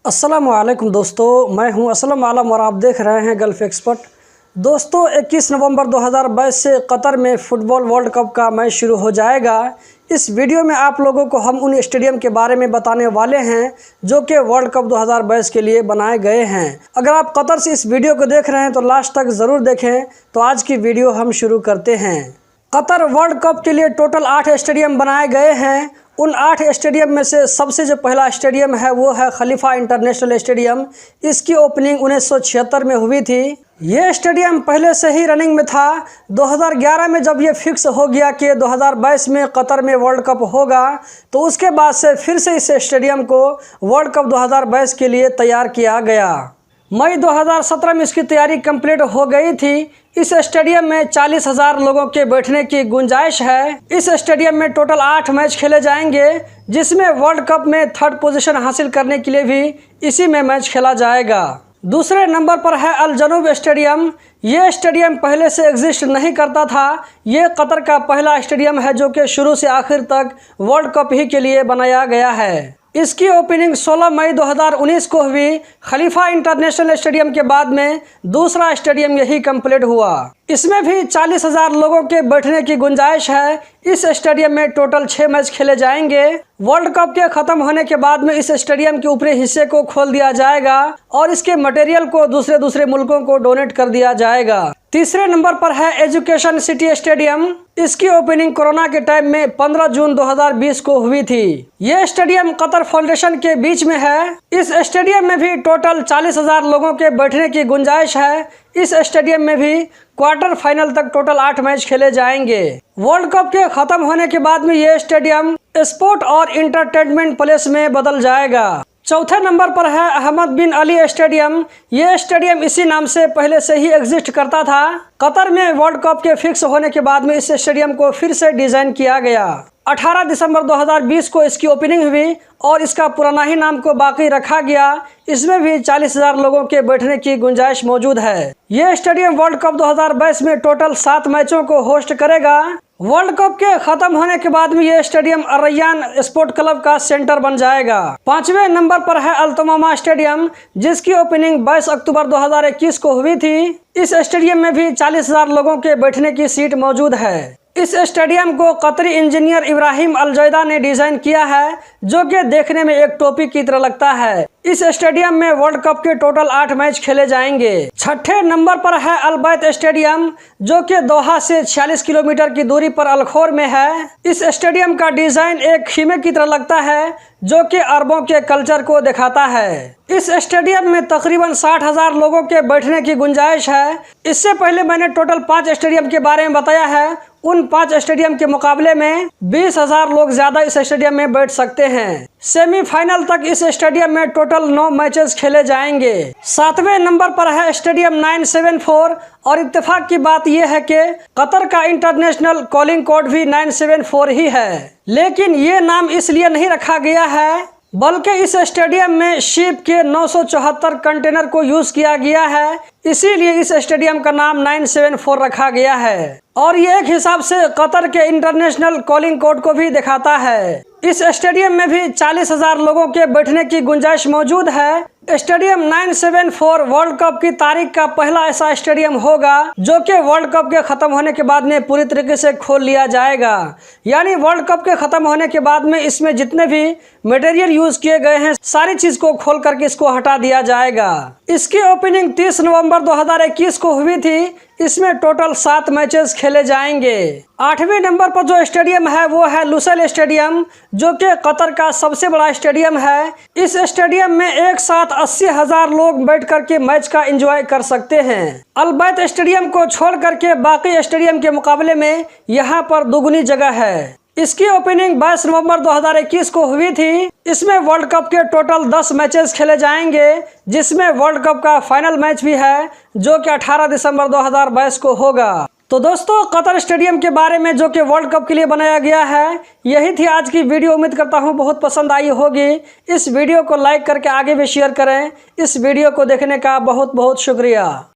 अस्सलाम वालेकुम दोस्तों, मैं हूं असलम आलम और आप देख रहे हैं गल्फ़ एक्सपर्ट। दोस्तों 21 नवंबर 2022 से कतर में फ़ुटबॉल वर्ल्ड कप का मैच शुरू हो जाएगा। इस वीडियो में आप लोगों को हम उन स्टेडियम के बारे में बताने वाले हैं जो कि वर्ल्ड कप 2022 के लिए बनाए गए हैं। अगर आप कतर से इस वीडियो को देख रहे हैं तो लास्ट तक ज़रूर देखें। तो आज की वीडियो हम शुरू करते हैं। कतर वर्ल्ड कप के लिए टोटल 8 स्टेडियम बनाए गए हैं। उन 8 स्टेडियम में से सबसे जो पहला स्टेडियम है वो है खलीफा इंटरनेशनल स्टेडियम। इसकी ओपनिंग 1976 में हुई थी। ये स्टेडियम पहले से ही रनिंग में था। 2011 में जब ये फिक्स हो गया कि 2022 में कतर में वर्ल्ड कप होगा, तो उसके बाद से फिर से इस स्टेडियम को वर्ल्ड कप 2022 के लिए तैयार किया गया। मई 2017 में इसकी तैयारी कंप्लीट हो गई थी। इस स्टेडियम में 40,000 लोगों के बैठने की गुंजाइश है। इस स्टेडियम में टोटल 8 मैच खेले जाएंगे, जिसमें वर्ल्ड कप में 3rd पोजीशन हासिल करने के लिए भी इसी में मैच खेला जाएगा। दूसरे नंबर पर है अल जनूब स्टेडियम। ये स्टेडियम पहले से एग्जिस्ट नहीं करता था। ये कतर का पहला स्टेडियम है जो कि शुरू से आखिर तक वर्ल्ड कप ही के लिए बनाया गया है। इसकी ओपनिंग 16 मई 2019 को हुई। खलीफा इंटरनेशनल स्टेडियम के बाद में दूसरा स्टेडियम यही कंप्लीट हुआ। इसमें भी 40,000 लोगों के बैठने की गुंजाइश है। इस स्टेडियम में टोटल 6 मैच खेले जाएंगे। वर्ल्ड कप के खत्म होने के बाद में इस स्टेडियम के ऊपरी हिस्से को खोल दिया जाएगा और इसके मटेरियल को दूसरे मुल्कों को डोनेट कर दिया जाएगा। तीसरे नंबर पर है एजुकेशन सिटी स्टेडियम। इसकी ओपनिंग कोरोना के टाइम में 15 जून 2020 को हुई थी। ये स्टेडियम कतर फाउंडेशन के बीच में है। इस स्टेडियम में भी टोटल 40,000 लोगों के बैठने की गुंजाइश है। इस स्टेडियम में भी क्वार्टर फाइनल तक टोटल 8 मैच खेले जाएंगे। वर्ल्ड कप के खत्म होने के बाद में ये स्टेडियम स्पोर्ट और इंटरटेनमेंट प्लेस में बदल जाएगा। चौथे नंबर पर है अहमद बिन अली स्टेडियम। ये स्टेडियम इसी नाम से पहले से ही एग्जिस्ट करता था। कतर में वर्ल्ड कप के फिक्स होने के बाद में इस स्टेडियम को फिर से डिजाइन किया गया। 18 दिसंबर 2020 को इसकी ओपनिंग हुई और इसका पुराना ही नाम को बाकी रखा गया। इसमें भी 40,000 लोगों के बैठने की गुंजाइश मौजूद है। ये स्टेडियम वर्ल्ड कप 2022 में टोटल 7 मैचों को होस्ट करेगा। वर्ल्ड कप के खत्म होने के बाद में ये स्टेडियम अर्रयान स्पोर्ट क्लब का सेंटर बन जाएगा। 5वें नंबर पर है अल्तमामा स्टेडियम, जिसकी ओपनिंग 22 अक्टूबर 2021 को हुई थी। इस स्टेडियम में भी 40,000 लोगों के बैठने की सीट मौजूद है। इस स्टेडियम को कतरी इंजीनियर इब्राहिम अल-जैदा ने डिजाइन किया है, जो कि देखने में एक टोपी की तरह लगता है। इस स्टेडियम में वर्ल्ड कप के टोटल 8 मैच खेले जाएंगे। 6ठे नंबर पर है अल बैत स्टेडियम, जो कि दोहा से 46 किलोमीटर की दूरी पर अलखोर में है। इस स्टेडियम का डिजाइन एक खीमे की तरह लगता है, जो कि अरबों के कल्चर को दिखाता है। इस स्टेडियम में तकरीबन 60,000 लोगों के बैठने की गुंजाइश है। इससे पहले मैंने टोटल 5 स्टेडियम के बारे में बताया है। उन 5 स्टेडियम के मुकाबले में 20,000 लोग ज्यादा इस स्टेडियम में बैठ सकते हैं। सेमीफाइनल तक इस स्टेडियम में टोटल 9 मैचेस खेले जाएंगे। 7वें नंबर पर है स्टेडियम 974 और इत्तेफाक की बात यह है कि कतर का इंटरनेशनल कॉलिंग कोड भी 974 ही है। लेकिन ये नाम इसलिए नहीं रखा गया है बल्कि इस स्टेडियम में शिप के 974 कंटेनर को यूज किया गया है, इसीलिए इस स्टेडियम का नाम 974 रखा गया है। और ये एक हिसाब से कतर के इंटरनेशनल कॉलिंग कोड को भी दिखाता है। इस स्टेडियम में भी 40,000 लोगों के बैठने की गुंजाइश मौजूद है। स्टेडियम 974 वर्ल्ड कप की तारीख का पहला ऐसा स्टेडियम होगा जो कि वर्ल्ड कप के खत्म होने के बाद में पूरी तरीके से खोल लिया जाएगा। यानी वर्ल्ड कप के खत्म होने के बाद में इसमें जितने भी मटेरियल यूज किए गए हैं सारी चीज को खोल करके इसको हटा दिया जाएगा। इसकी ओपनिंग 30 नवंबर 2021 को हुई थी। इसमें टोटल 7 मैचेस खेले जाएंगे। 8वें नंबर पर जो स्टेडियम है वो है लुसेल स्टेडियम, जो कि कतर का सबसे बड़ा स्टेडियम है। इस स्टेडियम में एक साथ 80,000 लोग बैठ करके मैच का एंजॉय कर सकते हैं। अल बैत स्टेडियम को छोड़ करके बाकी स्टेडियम के मुकाबले में यहाँ पर दुगुनी जगह है। इसकी ओपनिंग 22 नवंबर 2021 को हुई थी। इसमें वर्ल्ड कप के टोटल 10 मैचेस खेले जाएंगे, जिसमें वर्ल्ड कप का फाइनल मैच भी है जो कि 18 दिसंबर 2022 को होगा। तो दोस्तों कतर स्टेडियम के बारे में जो कि वर्ल्ड कप के लिए बनाया गया है, यही थी आज की वीडियो। उम्मीद करता हूँ बहुत पसंद आई होगी। इस वीडियो को लाइक करके आगे भी शेयर करें। इस वीडियो को देखने का बहुत बहुत शुक्रिया।